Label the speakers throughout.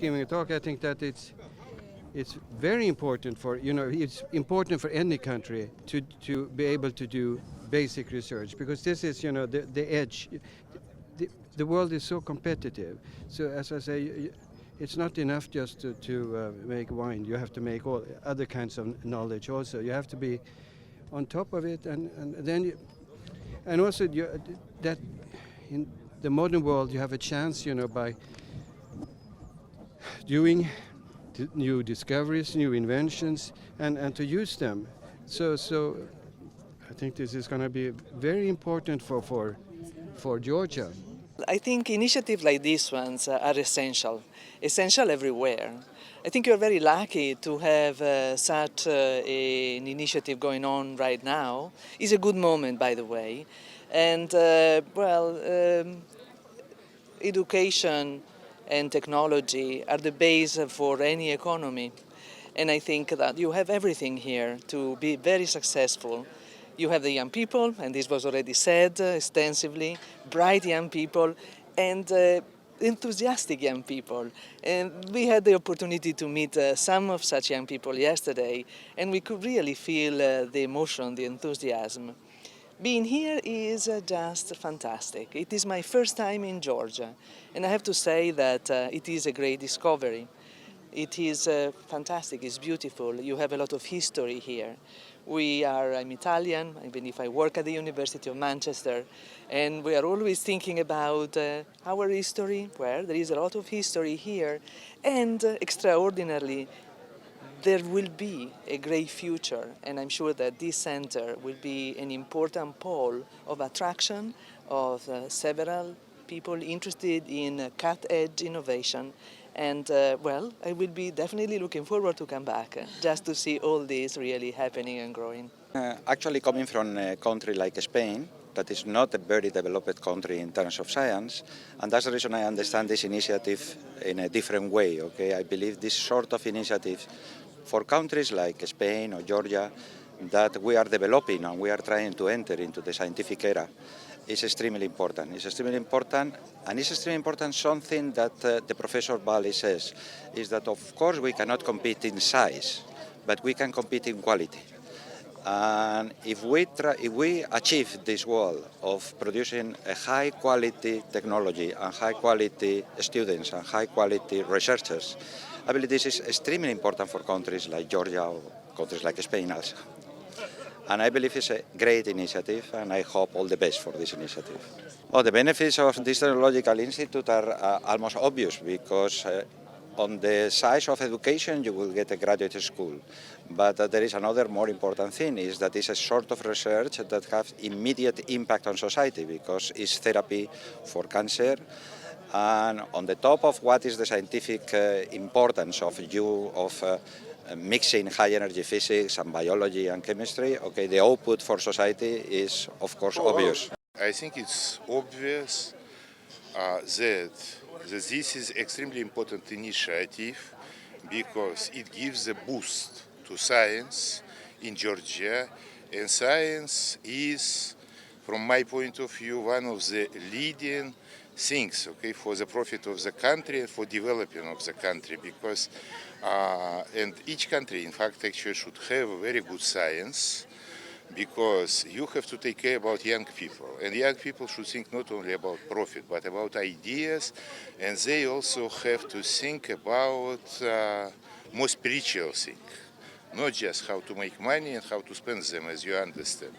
Speaker 1: giving a talk, I think that it's very important for, it's important for any country to be able to do basic research, because this is, the edge. The world is so competitive. So as I say, it's not enough just to make wine. You have to make all other kinds of knowledge also. You have to be on top of it, and then and also that in the modern world you have a chance, by doing new discoveries, new inventions, and to use them. So I think this is going to be very important for Georgia.
Speaker 2: I think initiatives like these ones are essential everywhere. I think you're very lucky to have such an initiative going on right now. It's a good moment, by the way. And, education and technology are the base for any economy. And I think that you have everything here to be very successful. You have the young people, and this was already said extensively, bright young people and enthusiastic young people. And we had the opportunity to meet some of such young people yesterday, and we could really feel the emotion, the enthusiasm. Being here is just fantastic. It is my first time in Georgia, and I have to say that it is a great discovery. It is fantastic, it's beautiful. You have a lot of history here. I'm Italian, even if I work at the University of Manchester, and we are always thinking about our history, where there is a lot of history here, and extraordinarily, there will be a great future, and I'm sure that this center will be an important pole of attraction of several people interested in cut-edge innovation. And, I will be definitely looking forward to come back, just to see all this really happening and growing.
Speaker 3: Actually, coming from a country like Spain, that is not a very developed country in terms of science, and that's the reason I understand this initiative in a different way. Okay, I believe this sort of initiative for countries like Spain or Georgia that we are developing and we are trying to enter into the scientific era is extremely important. It's extremely important, and it's extremely important something that the Professor Bali says, is that of course we cannot compete in size, but we can compete in quality. And if we achieve this goal of producing a high quality technology and high quality students and high quality researchers, I believe this is extremely important for countries like Georgia or countries like Spain also. And I believe it's a great initiative, and I hope all the best for this initiative. Well, the benefits of this technological institute are almost obvious, because on the size of education you will get a graduate school. But there is another more important thing, is that it's a sort of research that has immediate impact on society, because it's therapy for cancer. And on the top of what is the scientific importance of mixing high energy physics and biology and chemistry, okay, the output for society is of course obvious.
Speaker 4: I think it's obvious that this is extremely important initiative, because it gives a boost to science in Georgia, and science is, from my point of view, one of the leading things, okay, for the profit of the country and for developing of the country, because and each country, in fact, actually should have a very good science, because you have to take care about young people, and young people should think not only about profit but about ideas, and they also have to think about more spiritual thing, not just how to make money and how to spend them, as you understand.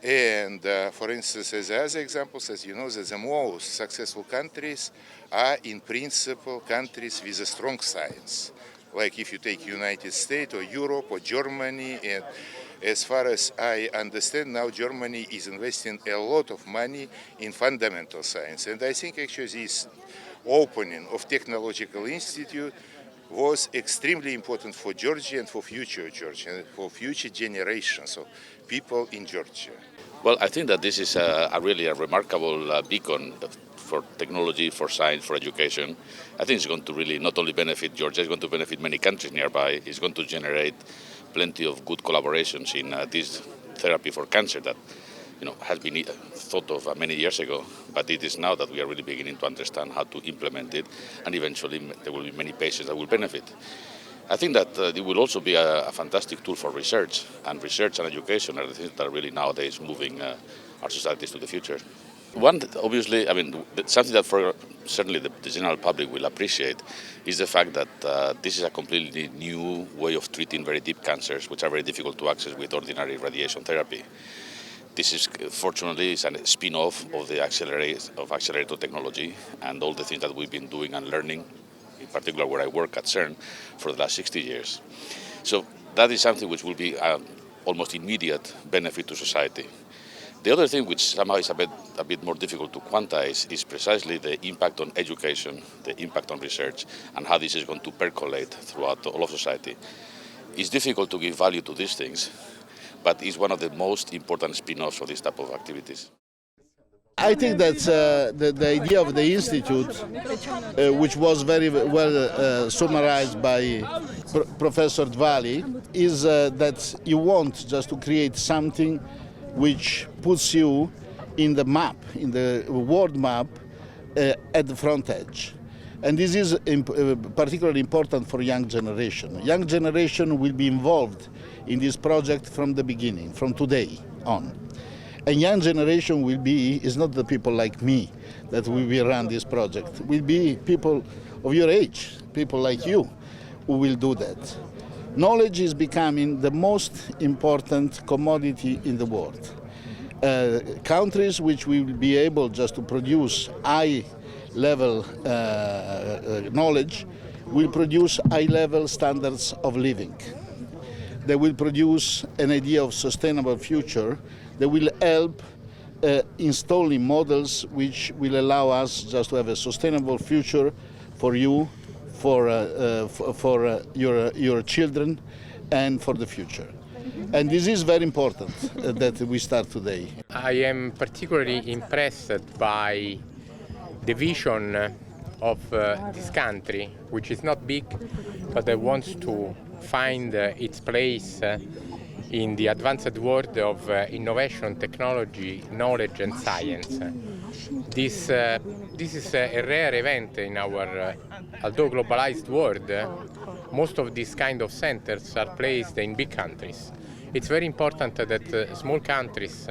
Speaker 4: And for instance, as other examples, as you know, that the most successful countries are in principle countries with a strong science. Like if you take United States or Europe or Germany, and as far as I understand now, Germany is investing a lot of money in fundamental science. And I think actually this opening of Technological Institute was extremely important for Georgia and for future Georgia and for future generations of people in Georgia.
Speaker 5: Well, I think that this is really a remarkable beacon for technology, for science, for education. I think it's going to really not only benefit Georgia, it's going to benefit many countries nearby. It's going to generate plenty of good collaborations in this therapy for cancer that has been thought of many years ago, but it is now that we are really beginning to understand how to implement it, and eventually there will be many patients that will benefit. I think that it will also be a fantastic tool for research and education are the things that are really nowadays moving our societies to the future. One, obviously, something that for certainly the general public will appreciate is the fact that this is a completely new way of treating very deep cancers, which are very difficult to access with ordinary radiation therapy. This is, fortunately, is a spin-off of the accelerator technology and all the things that we've been doing and learning, in particular where I work at CERN, for the last 60 years. So that is something which will be almost immediate benefit to society. The other thing which somehow is a bit more difficult to quantize is precisely the impact on education, the impact on research, and how this is going to percolate throughout all of society. It's difficult to give value to these things, but it's one of the most important spin-offs of this type of activities.
Speaker 6: I think that the idea of the Institute, which was very well summarized by Professor Dvali, is that you want just to create something which puts you in the map, in the world map, at the front edge. And this is particularly important for young generation. Young generation will be involved in this project from the beginning, from today on. And young generation is not the people like me that will run this project. Will be people of your age, people like you, who will do that. Knowledge is becoming the most important commodity in the world. Countries which will be able just to produce high-level knowledge will produce high-level standards of living. They will produce an idea of sustainable future. They will help installing models which will allow us just to have a sustainable future for you, for your children, and for the future. And this is very important that we start today.
Speaker 7: I am particularly impressed by the vision of this country, which is not big, but that wants to find its place in the advanced world of innovation, technology, knowledge and science. This is a rare event in our, although globalized world. Most of these kind of centers are placed in big countries. It's very important that small countries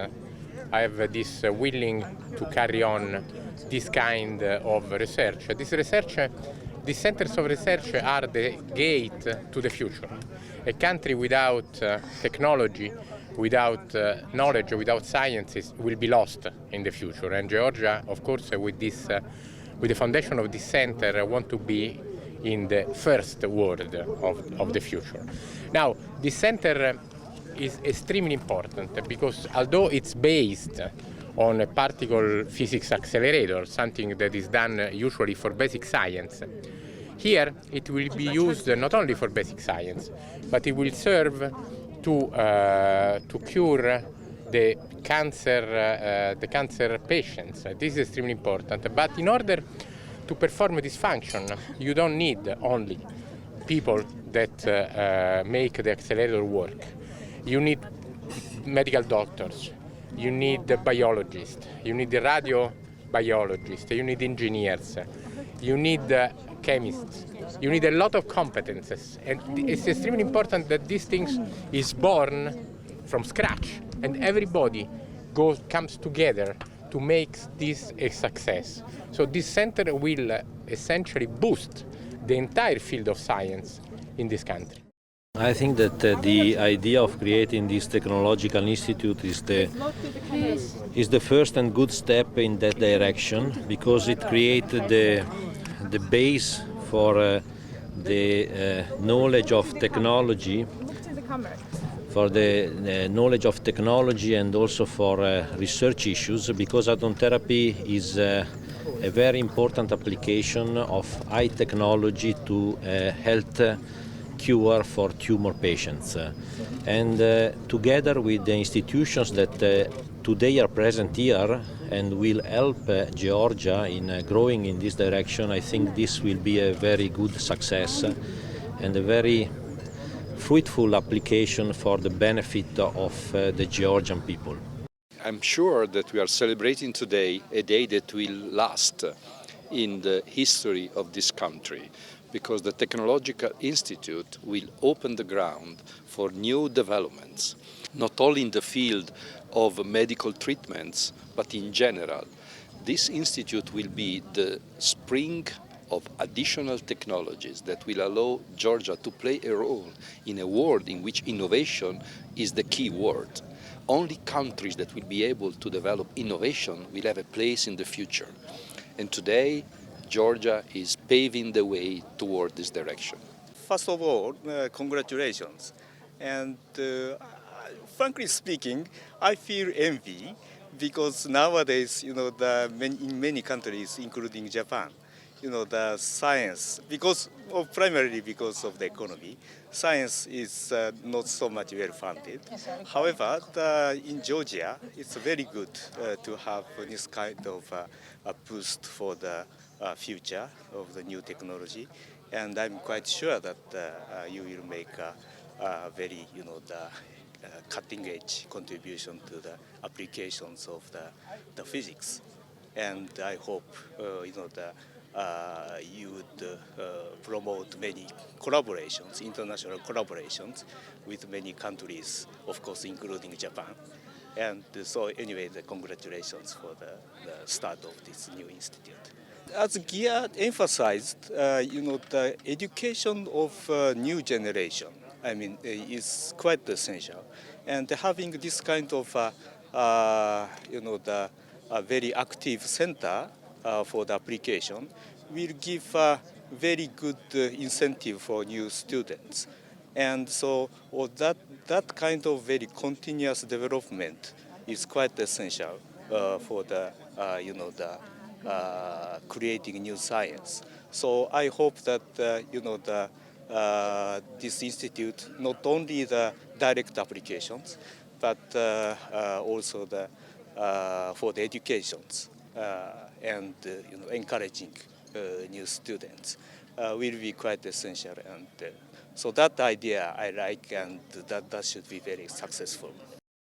Speaker 7: have this willing to carry on this kind of research. These centers of research are the gate to the future. A country without technology, without knowledge, without sciences will be lost in the future. And Georgia, of course, with the foundation of this center, want to be in the first world of the future. Now, this center is extremely important because although it's based on a particle physics accelerator, something that is done usually for basic science, here it will be used not only for basic science, but it will serve to cure the cancer patients. This is extremely important. But in order to perform this function, you don't need only people that make the accelerator work. You need medical doctors, you need the biologists, you need the radiobiologists, you need engineers, you need chemists, you need a lot of competences. And it's extremely important that these things is born from scratch and everybody comes together to make this a success. So this center will essentially boost the entire field of science in this country.
Speaker 8: I think that the idea of creating this technological institute is the first and good step in that direction, because it created the base for the knowledge of technology, and also for research issues, because atom therapy is a very important application of high technology to health cure for tumor patients. And together with the institutions that today are present here and will help Georgia in growing in this direction, I think this will be a very good success and a very fruitful application for the benefit of the Georgian people.
Speaker 9: I'm sure that we are celebrating today a day that will last in the history of this country, because the Technological Institute will open the ground for new developments, not only in the field of medical treatments, but in general. This institute will be the spring of additional technologies that will allow Georgia to play a role in a world in which innovation is the key word. Only countries that will be able to develop innovation will have a place in the future. And today, Georgia is paving the way toward this direction.
Speaker 10: First of all, congratulations. And frankly speaking, I feel envy because nowadays, in many countries, including Japan, the science, primarily because of the economy, science is not so much well funded. However, in Georgia, it's very good to have this kind of a boost for the future of the new technology, and I'm quite sure that you will make a very, cutting-edge contribution to the applications of the physics. And I hope, you would promote many collaborations, international collaborations with many countries, of course, including Japan. And so anyway, congratulations for the start of this new institute. As Gia emphasized, the education of new generation, is quite essential. And having this kind of, a very active center for the application will give a very good incentive for new students. And so that kind of very continuous development is quite essential for the, creating new science. So I hope that, this institute, not only the direct applications, but also for the educations and encouraging new students will be quite essential. And so that idea I like, and that should be very successful.